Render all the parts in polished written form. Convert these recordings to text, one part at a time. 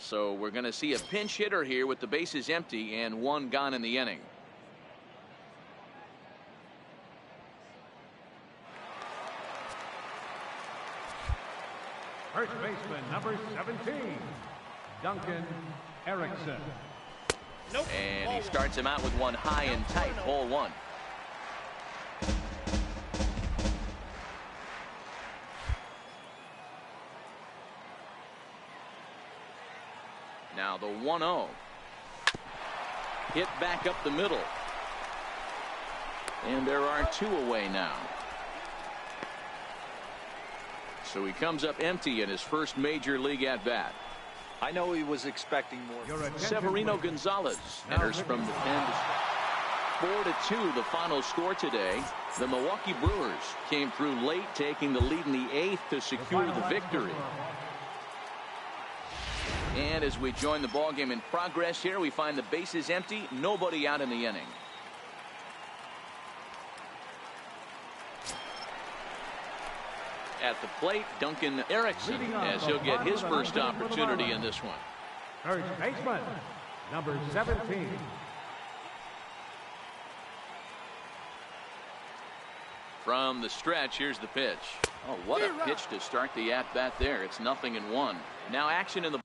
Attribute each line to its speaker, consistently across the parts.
Speaker 1: So we're going to see a pinch hitter here with the bases empty and one gone in the inning.
Speaker 2: First baseman, number 17, Duncan Erickson.
Speaker 1: Nope. And he starts him out with one high and tight, ball one. Now the 1-0. Hit back up the middle. And there are two away now. So he comes up empty in his first major league at bat.
Speaker 3: I know he was expecting more.
Speaker 1: Severino Gonzalez enters from the pen. 4-2 the final score today. The Milwaukee Brewers came through late, taking the lead in the 8th to secure the victory. And as we join the ball game in progress here, we find the bases empty, nobody out in the inning. At the plate, Duncan Erickson, as he'll get his first opportunity in this one.
Speaker 2: First baseman, number 17.
Speaker 1: From the stretch, here's the pitch. Oh, what a pitch to start the at-bat there. It's 0-1. Now action in the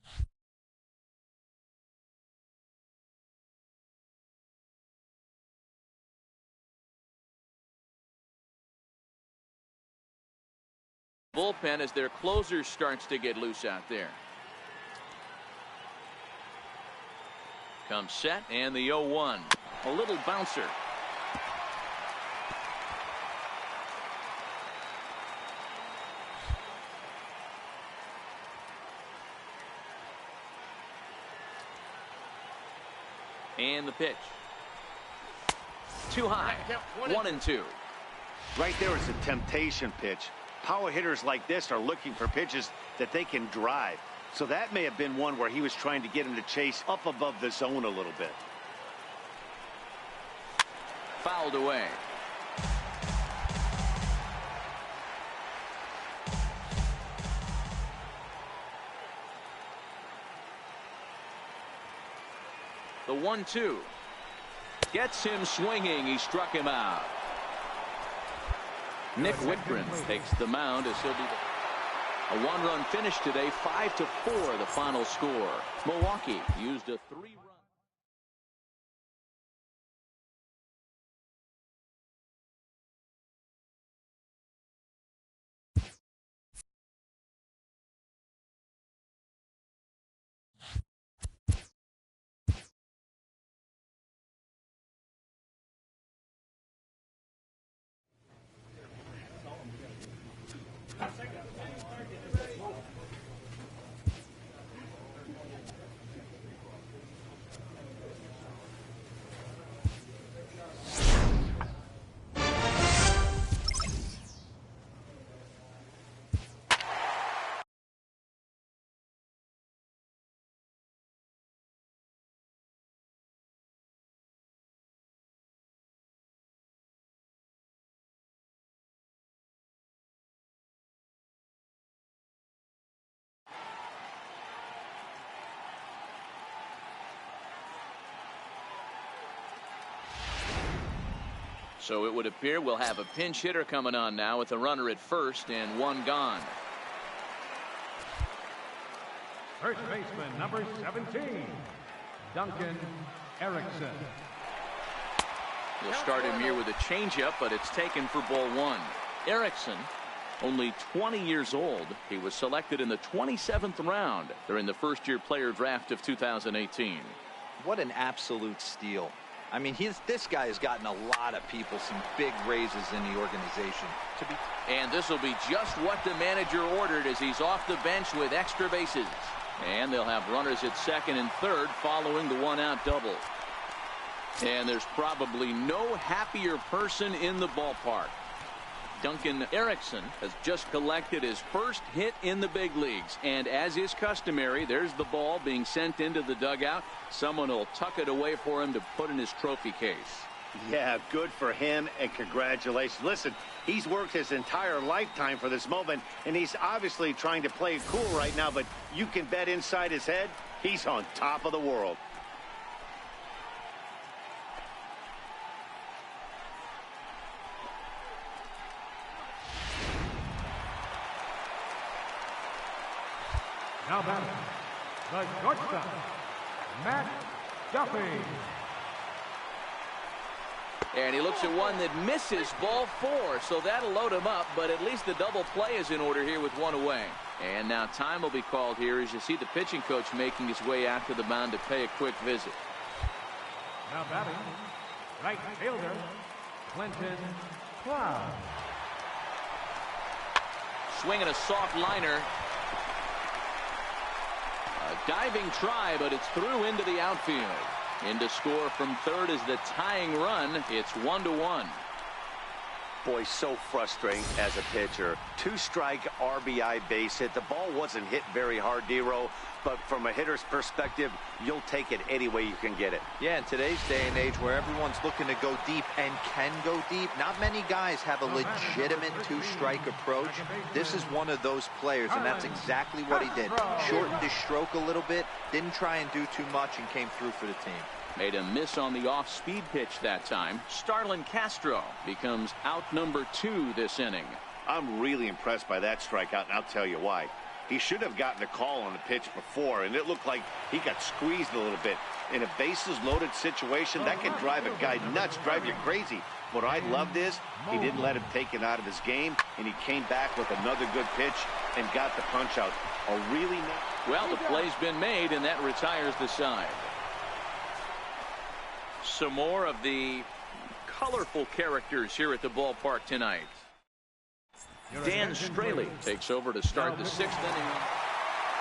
Speaker 1: bullpen as their closer starts to get loose out there. Comes set and the 0-1. A little bouncer. And the pitch. Too high. 1-2.
Speaker 4: Right there is a temptation pitch. Power hitters like this are looking for pitches that they can drive. So that may have been one where he was trying to get him to chase up above the zone a little bit.
Speaker 1: Fouled away. The 1-2 gets him swinging. He struck him out. Nick Whitgren takes the mound as he'll be a one-run finish today. 5-4 the final score. Milwaukee used a 3-run. So it would appear we'll have a pinch hitter coming on now with a runner at first and one gone.
Speaker 2: First baseman, number 17, Duncan Erickson.
Speaker 1: We'll start him here with a changeup, but it's taken for ball one. Erickson, only 20 years old. He was selected in the 27th round during the first-year player draft of 2018.
Speaker 3: What an absolute steal. I mean, this guy has gotten a lot of people some big raises in the organization.
Speaker 1: And this will be just what the manager ordered as he's off the bench with extra bases. And they'll have runners at second and third following the one-out double. And there's probably no happier person in the ballpark. Duncan Erickson has just collected his first hit in the big leagues. And as is customary, there's the ball being sent into the dugout. Someone will tuck it away for him to put in his trophy case.
Speaker 4: Yeah, good for him, and congratulations. Listen, he's worked his entire lifetime for this moment, and he's obviously trying to play it cool right now, but you can bet inside his head, he's on top of the world.
Speaker 2: Now batting, the shortstop, Matt Duffy.
Speaker 1: And he looks at one that misses, ball four, so that'll load him up, but at least the double play is in order here with one away. And now time will be called here as you see the pitching coach making his way out to the mound to pay a quick visit.
Speaker 2: Now batting, right fielder, Clinton Cloud.
Speaker 1: Swinging a soft liner. A diving try, but it's through into the outfield. In to score from third is the tying run. It's 1-1.
Speaker 4: Boy, so frustrating as a pitcher. Two-strike RBI base hit. The ball wasn't hit very hard, D-Row, but from a hitter's perspective, you'll take it any way you can get it.
Speaker 3: Yeah, in today's day and age where everyone's looking to go deep and can go deep, not many guys have a legitimate two-strike approach. This is one of those players, and that's exactly what he did. Shortened his stroke a little bit, didn't try and do too much, and came through for the team.
Speaker 1: Made a miss on the off-speed pitch that time. Starlin Castro becomes out number 2 this inning.
Speaker 4: I'm really impressed by that strikeout, and I'll tell you why. He should have gotten a call on the pitch before, and it looked like he got squeezed a little bit. In a bases-loaded situation, that can drive a guy nuts, drive you crazy. What I loved is he didn't let him take it out of his game, and he came back with another good pitch and got the punch out.
Speaker 1: Well, the play's been made, and that retires the side. Some more of the colorful characters here at the ballpark tonight. Dan Straley takes over to start the 6th inning.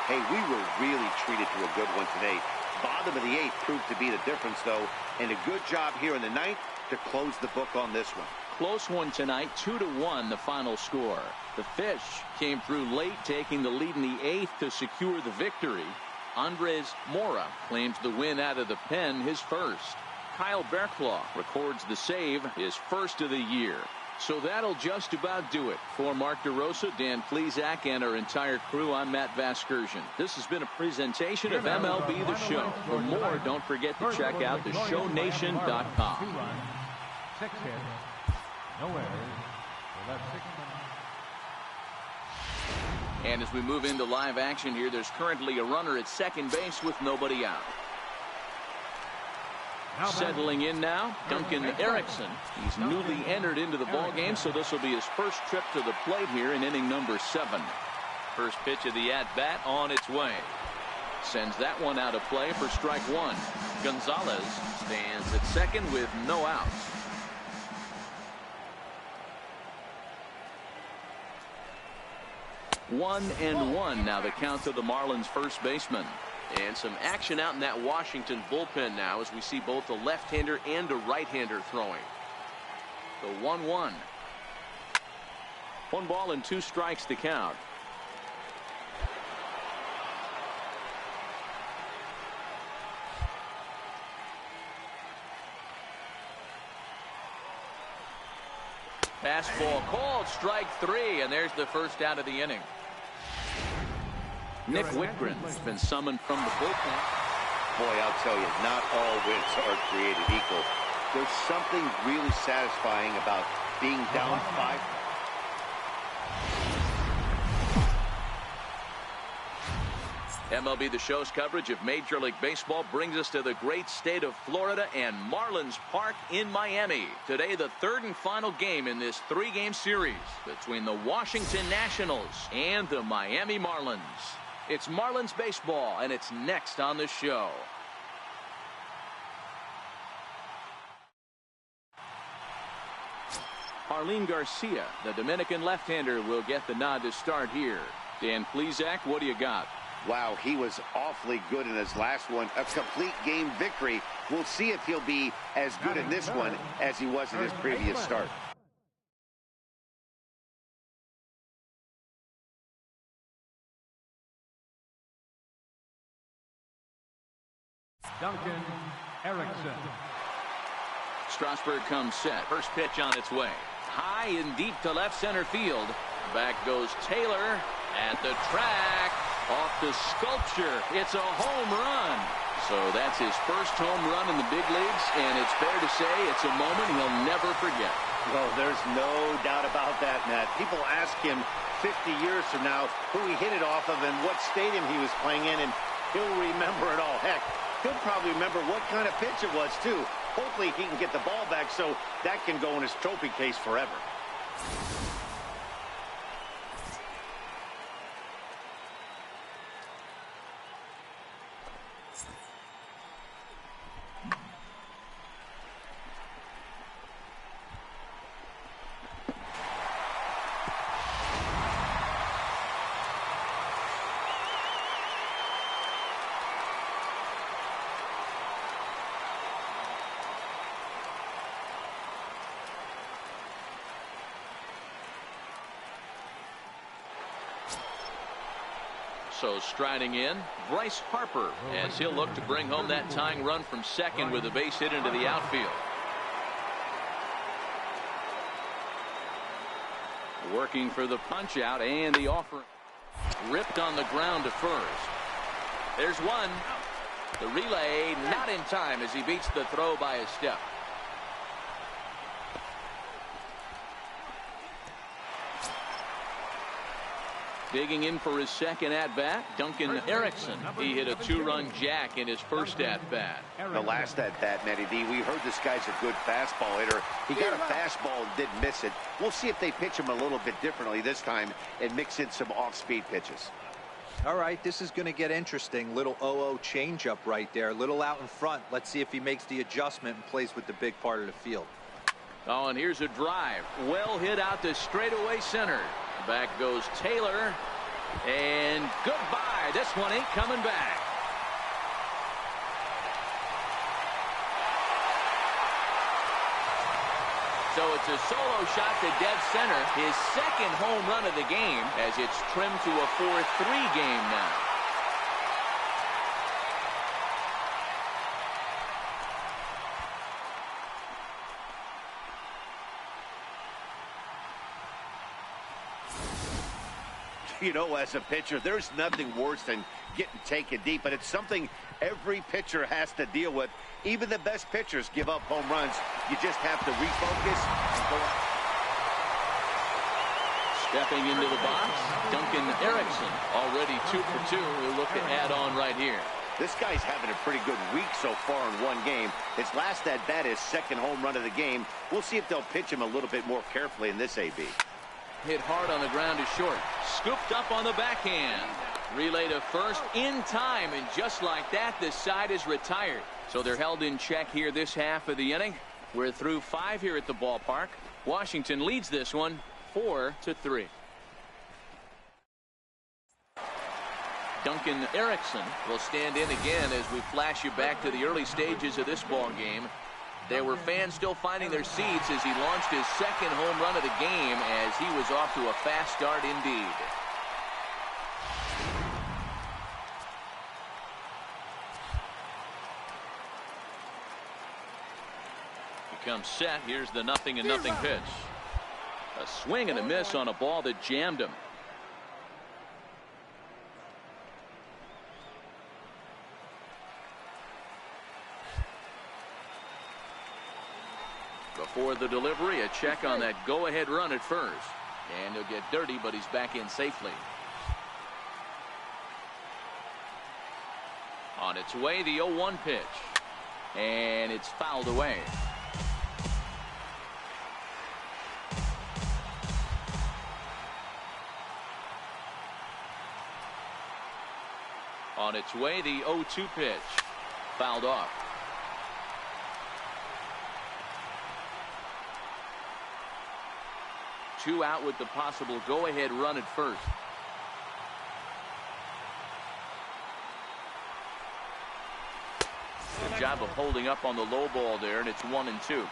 Speaker 4: Hey, we were really treated to a good one today. Bottom of the 8th proved to be the difference, though, and a good job here in the 9th to close the book on this one.
Speaker 1: Close one tonight, 2-1 the final score. The Fish came through late, taking the lead in the 8th to secure the victory. Andres Mora claims the win out of the pen, his first. Kyle Berklaw records the save, his first of the year. So that'll just about do it. For Mark DeRosa, Dan Plesac, and our entire crew, I'm Matt Vasgersian. This has been a presentation of MLB The Show. For more, don't forget to check out theshownation.com.
Speaker 2: 6 hits, no errors. They left 6 men.
Speaker 1: And as we move into live action here, there's currently a runner at second base with nobody out. Settling in now, Duncan Erickson. He's newly entered into the ball game, so this will be his first trip to the plate here in inning number 7. First pitch of the at-bat on its way. Sends that one out of play for strike 1. Gonzalez stands at second with no outs. One and one now the count to the Marlins first baseman. And some action out in that Washington bullpen now as we see both a left-hander and a right-hander throwing. The 1-1. 1 ball and 2 strikes to count. Fastball called, strike 3, and there's the first out of the inning. Nick Whitgren's been summoned from the bullpen.
Speaker 4: Boy, I'll tell you, not all wins are created equal. There's something really satisfying about being down 5.
Speaker 1: MLB The Show's coverage of Major League Baseball brings us to the great state of Florida and Marlins Park in Miami. Today, the third and final game in this 3-game series between the Washington Nationals and the Miami Marlins. It's Marlins baseball, and it's next on the show. Arlene Garcia, the Dominican left-hander, will get the nod to start here. Dan Plesac, what do you got?
Speaker 4: Wow, he was awfully good in his last one. A complete game victory. We'll see if he'll be as good in this one as he was in his previous start.
Speaker 2: Duncan Erickson.
Speaker 1: Strasburg comes set. First pitch on its way. High and deep to left center field. Back goes Taylor at the track. Off the sculpture. It's a home run. So that's his first home run in the big leagues, and it's fair to say it's a moment he'll never forget.
Speaker 4: Well, there's no doubt about that, Matt. People ask him 50 years from now who he hit it off of and what stadium he was playing in, and he'll remember it all. Heck, he'll probably remember what kind of pitch it was, too. Hopefully he can get the ball back so that can go in his trophy case forever.
Speaker 1: So striding in, Bryce Harper, as he'll look to bring home that tying run from second with a base hit into the outfield. Working for the punch out, and the offer ripped on the ground to first. There's one. The relay not in time as he beats the throw by a step. Digging in for his second at-bat, Duncan Erickson. He hit a 2-run jack in his first at-bat.
Speaker 4: The last at-bat, Matty D, we heard this guy's a good fastball hitter. He got a fastball and didn't miss it. We'll see if they pitch him a little bit differently this time and mix in some off-speed pitches.
Speaker 3: All right, this is going to get interesting. Little 0-0 changeup right there. Little out in front. Let's see if he makes the adjustment and plays with the big part of the field.
Speaker 1: Oh, and here's a drive. Well hit out to straightaway center. Back goes Taylor. And goodbye. This one ain't coming back. So it's a solo shot to dead center. His second home run of the game as it's trimmed to a 4-3 game now.
Speaker 4: You know, as a pitcher, there's nothing worse than getting taken deep, but it's something every pitcher has to deal with. Even the best pitchers give up home runs. You just have to refocus and go out.
Speaker 1: Stepping into the box, Duncan Erickson, already 2 for 2. We'll look to add on right here.
Speaker 4: This guy's having a pretty good week so far in one game. His last at-bat is second home run of the game. We'll see if they'll pitch him a little bit more carefully in this AB.
Speaker 1: Hit hard on the ground to short. Scooped up on the backhand. Relay to first in time, and just like that, the side is retired. So they're held in check here this half of the inning. We're through 5 here at the ballpark. Washington leads this one 4-3. Duncan Erickson will stand in again as we flash you back to the early stages of this ball game. There were fans still finding their seats as he launched his second home run of the game as he was off to a fast start indeed. He comes set. Here's the 0-0 pitch. A swing and a miss on a ball that jammed him. Before the delivery, a check on that go-ahead run at first. And he'll get dirty, but he's back in safely. On its way, the 0-1 pitch. And it's fouled away. On its way, the 0-2 pitch. Fouled off. Two out with the possible go-ahead run at first. Good job of holding up on the low ball there, and it's 1-2.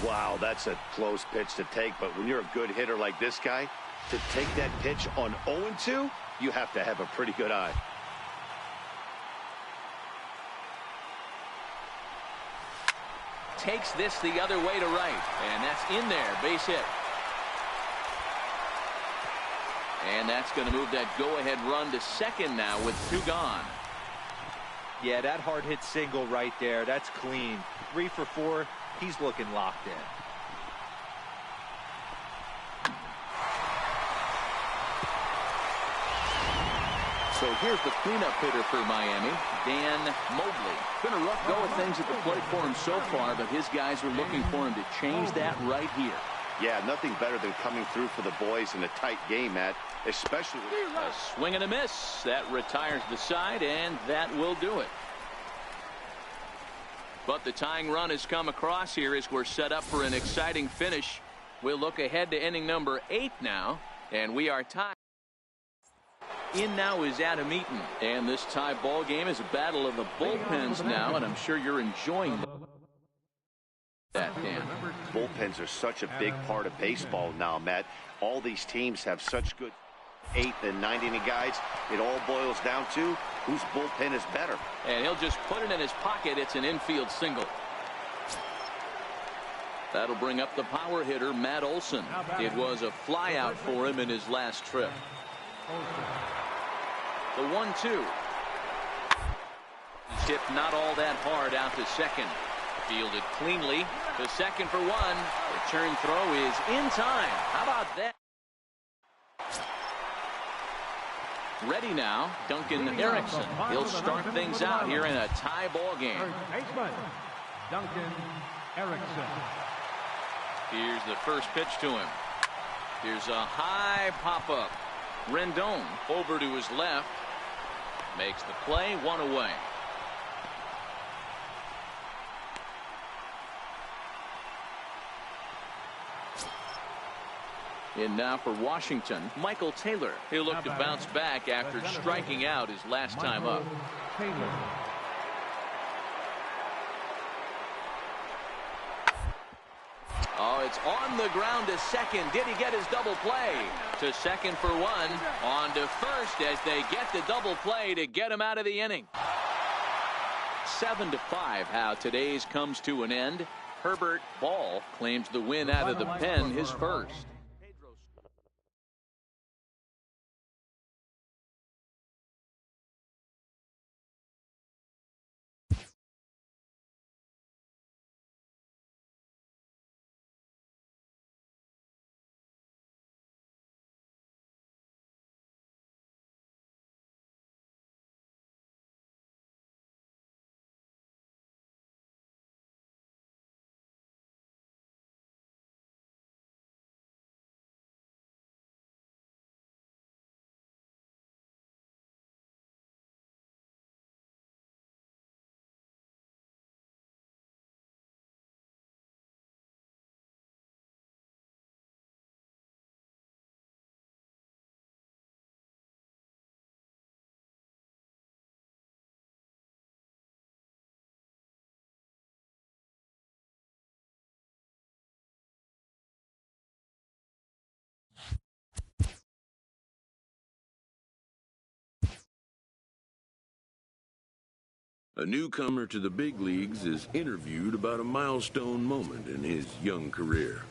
Speaker 4: Wow, that's a close pitch to take, but when you're a good hitter like this guy, to take that pitch on 0-2, you have to have a pretty good eye.
Speaker 1: Takes this the other way to right, and that's in there, base hit. And that's going to move that go-ahead run to second now with 2 gone.
Speaker 3: Yeah, that hard hit single right there, that's clean. 3 for 4, he's looking locked in.
Speaker 1: So here's the cleanup hitter for Miami, Dan Mobley. Been a rough go of things at the plate for him so far, but his guys are looking for him to change that right here.
Speaker 4: Yeah, nothing better than coming through for the boys in a tight game, Matt, especially with
Speaker 1: a swing and a miss. That retires the side, and that will do it. But the tying run has come across here as we're set up for an exciting finish. We'll look ahead to inning number 8 now, and we are tied. In now is Adam Eaton, and this tie ball game is a battle of the bullpens now, and I'm sure you're enjoying that, Dan.
Speaker 4: Bullpens are such a big part of baseball now, Matt. All these teams have such good 8th and 9th inning guys. It all boils down to whose bullpen is better.
Speaker 1: And he'll just put it in his pocket. It's an infield single. That'll bring up the power hitter, Matt Olson. It was a flyout for him in his last trip. The 1-2. Hit not all that hard out to second. Fielded cleanly to second for 1. Return throw is in time. How about that? Ready now, Duncan Erickson. He'll start things out here in a tie ball game.
Speaker 2: Baseman, Duncan Erickson.
Speaker 1: Here's the first pitch to him. Here's a high pop-up. Rendon over to his left. Makes the play, 1 away. In now for Washington, Michael Taylor. He'll look to bounce back after striking out his last time up. Oh, it's on the ground to second. Did he get his double play? To second for 1. On to first as they get the double play to get him out of the inning. 7-5 how today's comes to an end. Herbert Ball claims the win out of the pen, his first.
Speaker 5: A newcomer to the big leagues is interviewed about a milestone moment in his young career.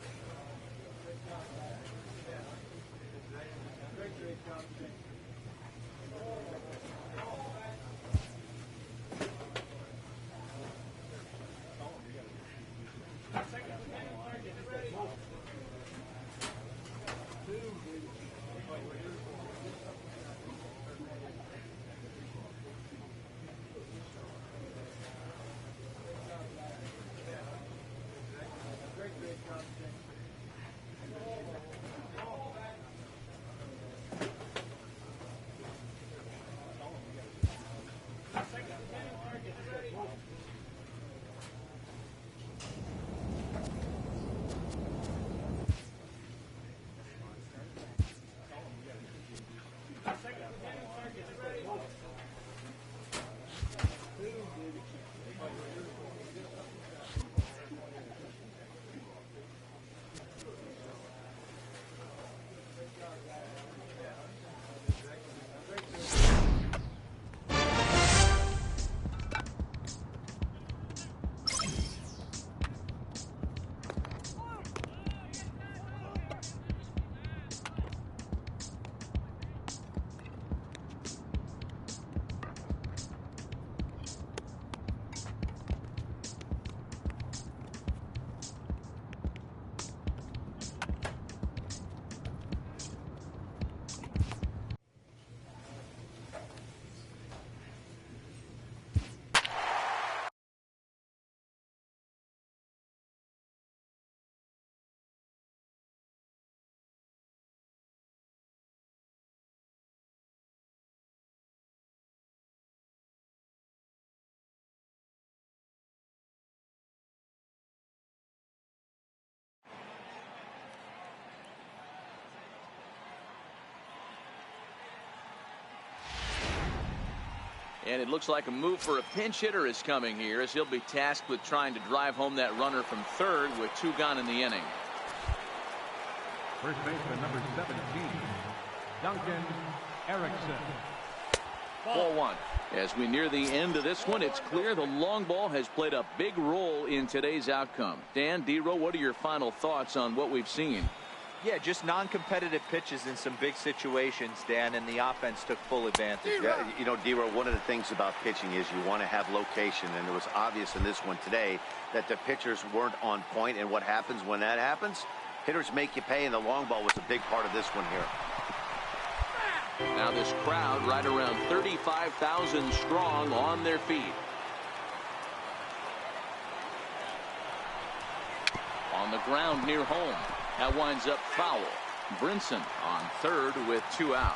Speaker 1: And it looks like a move for a pinch hitter is coming here, as he'll be tasked with trying to drive home that runner from third with 2 gone in the inning.
Speaker 2: First baseman number 17, Duncan Erickson.
Speaker 1: Ball 1. As we near the end of this one, it's clear the long ball has played a big role in today's outcome. Dan, D-Row, what are your final thoughts on what we've seen?
Speaker 3: Yeah, just non-competitive pitches in some big situations, Dan, and the offense took full advantage.
Speaker 4: Yeah, you know, D-Row, one of the things about pitching is you want to have location, and it was obvious in this one today that the pitchers weren't on point, and what happens when that happens? Hitters make you pay, and the long ball was a big part of this one here.
Speaker 1: Now this crowd right around 35,000 strong on their feet. On the ground near home. That winds up foul. Brinson on third with 2 out.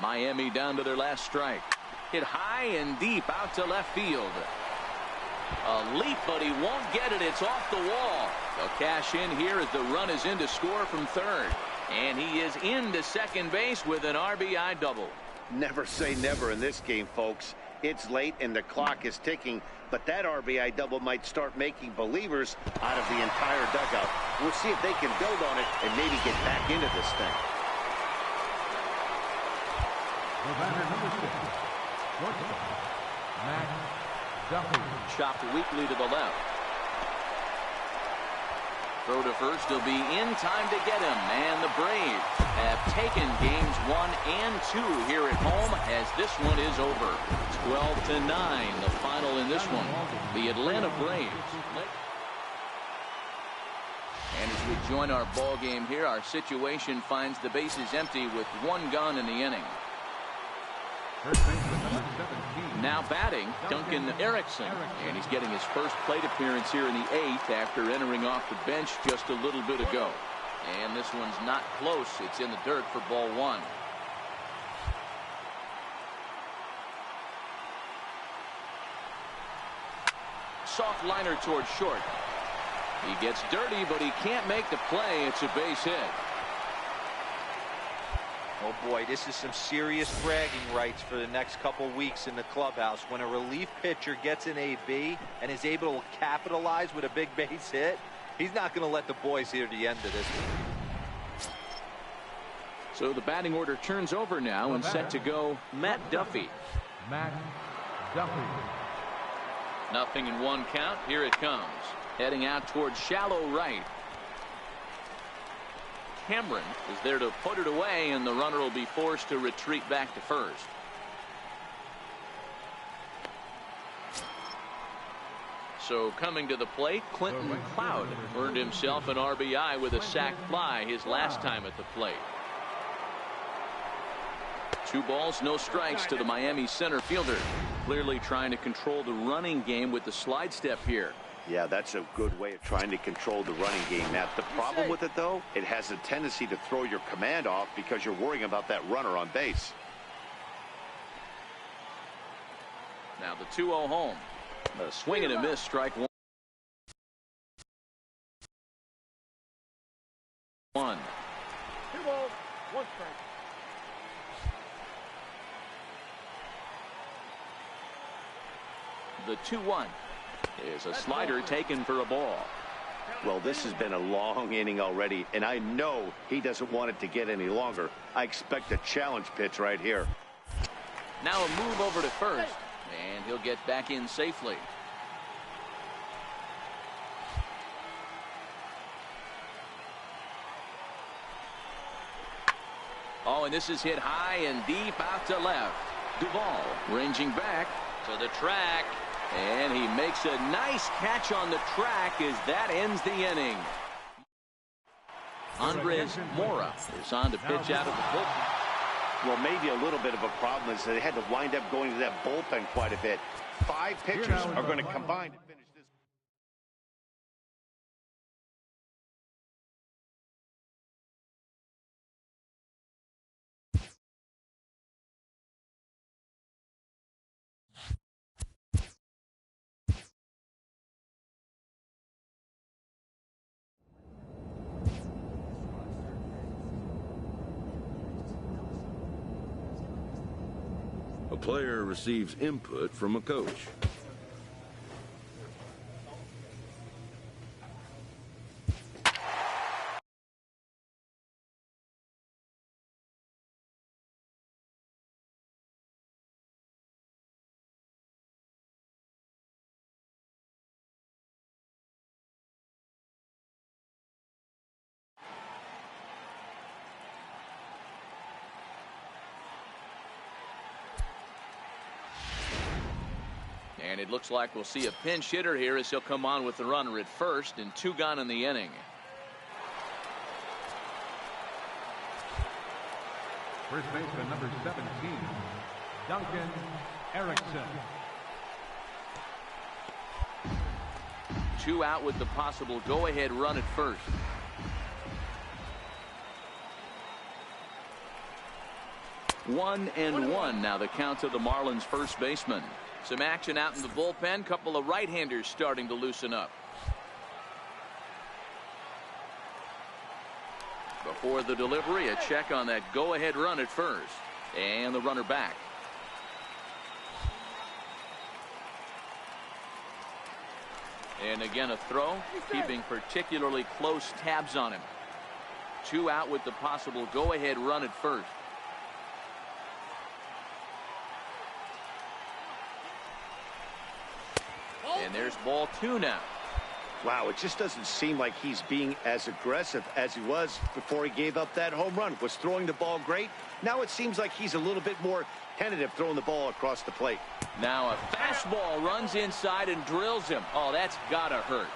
Speaker 1: Miami down to their last strike. Hit high and deep out to left field. A leap, but he won't get it. It's off the wall. They'll cash in here as the run is in to score from third. And he is into second base with an RBI double.
Speaker 4: Never say never in this game, folks. It's late and the clock is ticking, but that RBI double might start making believers out of the entire dugout. We'll see if they can build on it and maybe get back into this thing.
Speaker 2: The batter number 6, shortstop, Matt Duffy.
Speaker 1: Chopped weakly to the left. Throw to first. He'll be in time to get him. And the Braves have taken games 1 and 2 here at home as this one is over. 12-9, the final in this one. The Atlanta Braves. And as we join our ball game here, our situation finds the bases empty with 1 gone in the inning.
Speaker 2: First baseman number 17.
Speaker 1: Now batting, Duncan Erickson. And he's getting his first plate appearance here in the 8th after entering off the bench just a little bit ago. And this one's not close. It's in the dirt for ball 1. Soft liner towards short. He gets dirty, but he can't make the play. It's a base hit.
Speaker 3: Oh boy, this is some serious bragging rights for the next couple weeks in the clubhouse. When a relief pitcher gets an AB and is able to capitalize with a big base hit, he's not going to let the boys hear the end of this one.
Speaker 1: So the batting order turns over now and set to go Matt Duffy.
Speaker 2: Matt Duffy.
Speaker 1: Nothing in 1 count. Here it comes. Heading out towards shallow right. Cameron is there to put it away, and the runner will be forced to retreat back to first. So coming to the plate, Clinton McLeod earned himself an RBI with a sac fly his last time at the plate. 2 balls, no strikes to the Miami center fielder. Clearly trying to control the running game with the slide step here.
Speaker 4: Yeah, that's a good way of trying to control the running game. Now, the problem with it, though, it has a tendency to throw your command off because you're worrying about that runner on base.
Speaker 1: Now the 2-0 home. A swing and a miss, strike 1.
Speaker 6: 2 balls, 1 strike.
Speaker 1: The 2-1 is a slider taken for a ball.
Speaker 4: Well, this has been a long inning already, and I know he doesn't want it to get any longer. I expect a challenge pitch right here.
Speaker 1: Now a move over to first, and he'll get back in safely. Oh, and this is hit high and deep out to left. Duvall ranging back to the track, and he makes a nice catch on the track as that ends the inning. Andres Mora is on to pitch out of the bullpen.
Speaker 4: Well, maybe a little bit of a problem is that they had to wind up going to that bullpen quite a bit. 5 pitchers are going to combine to finish.
Speaker 5: player receives input from a coach.
Speaker 1: And it looks like we'll see a pinch hitter here as he'll come on with the runner at first, and 2 gone in the inning.
Speaker 2: First baseman number 17, Duncan Erickson.
Speaker 1: 2 out with the possible go-ahead run at first. One and one now the count of the Marlins first baseman. Some action out in the bullpen. Couple of right-handers starting to loosen up. Before the delivery, a check on that go-ahead run at first. And the runner back. And again a throw, keeping particularly close tabs on him. 2 out with the possible go-ahead run at first. And there's ball 2 now.
Speaker 4: Wow, it just doesn't seem like he's being as aggressive as he was before he gave up that home run. Was throwing the ball great. Now it seems like he's a little bit more tentative throwing the ball across the plate.
Speaker 1: Now a fastball runs inside and drills him. Oh, that's gotta hurt.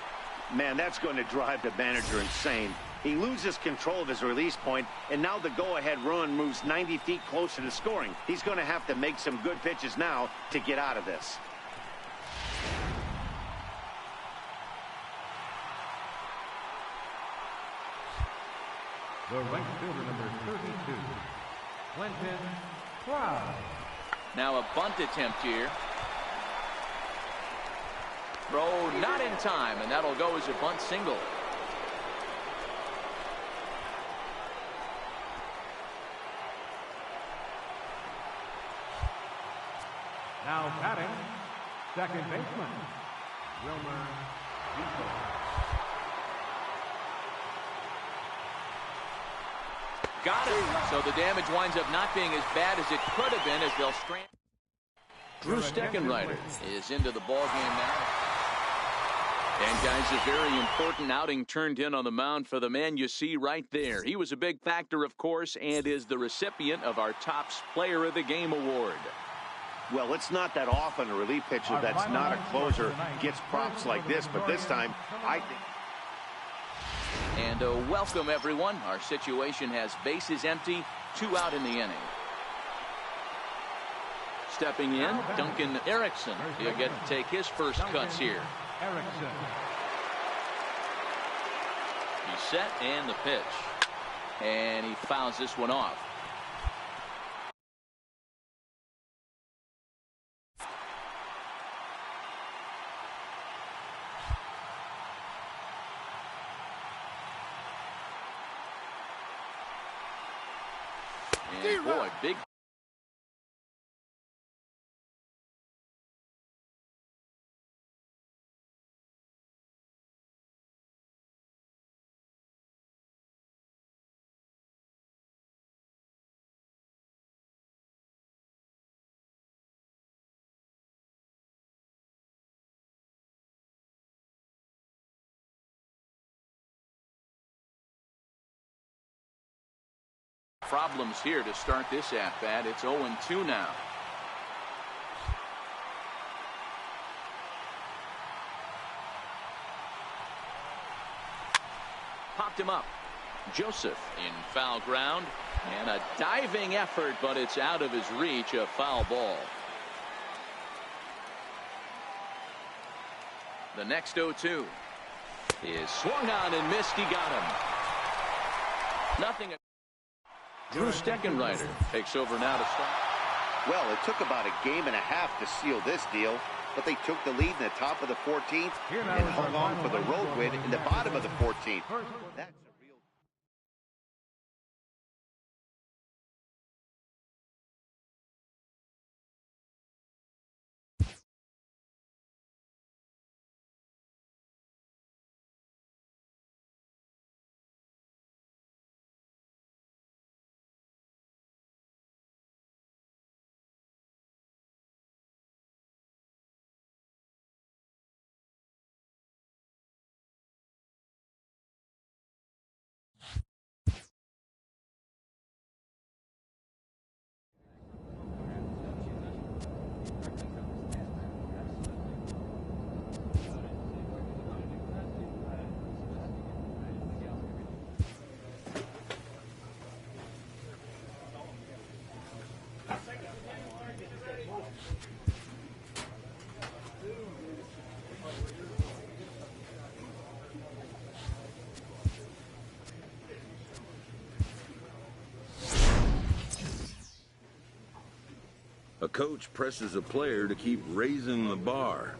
Speaker 4: Man, that's going to drive the manager insane. He loses control of his release point, and now the go-ahead run moves 90 feet closer to scoring. He's going to have to make some good pitches now to get out of this.
Speaker 2: The right fielder number 32, Clinton Proud.
Speaker 1: Now a bunt attempt here. Throw not in time, and that'll go as a bunt single.
Speaker 2: Now batting, second baseman, Wilmer Depot.
Speaker 1: Got him. So the damage winds up not being as bad as it could have been as they'll strand. Drew Steckenrider is into the ball game now. And guys, a very important outing turned in on the mound for the man you see right there. He was a big factor, of course, and is the recipient of our Topps Player of the Game award.
Speaker 4: Well, it's not that often a relief pitcher that's not a closer gets props like this, but this time I think.
Speaker 1: And welcome, everyone. Our situation has bases empty, 2 out in the inning. Stepping in, Duncan Erickson. He'll get to take his first cuts here.
Speaker 2: Erickson.
Speaker 1: He's set, and the pitch. And he fouls this one off. And boy, big. Problems here to start this at-bat. It's 0-2 now. Popped him up. Joseph in foul ground. And a diving effort, but it's out of his reach. A foul ball. The next 0-2 is swung on and missed. He got him. Nothing. Drew Steckenrider takes over now to start.
Speaker 4: Well, it took about a game and a half to seal this deal, but they took the lead in the top of the 14th and hung on for the road win in the bottom of the 14th. That's
Speaker 5: coach presses a player to keep raising the bar.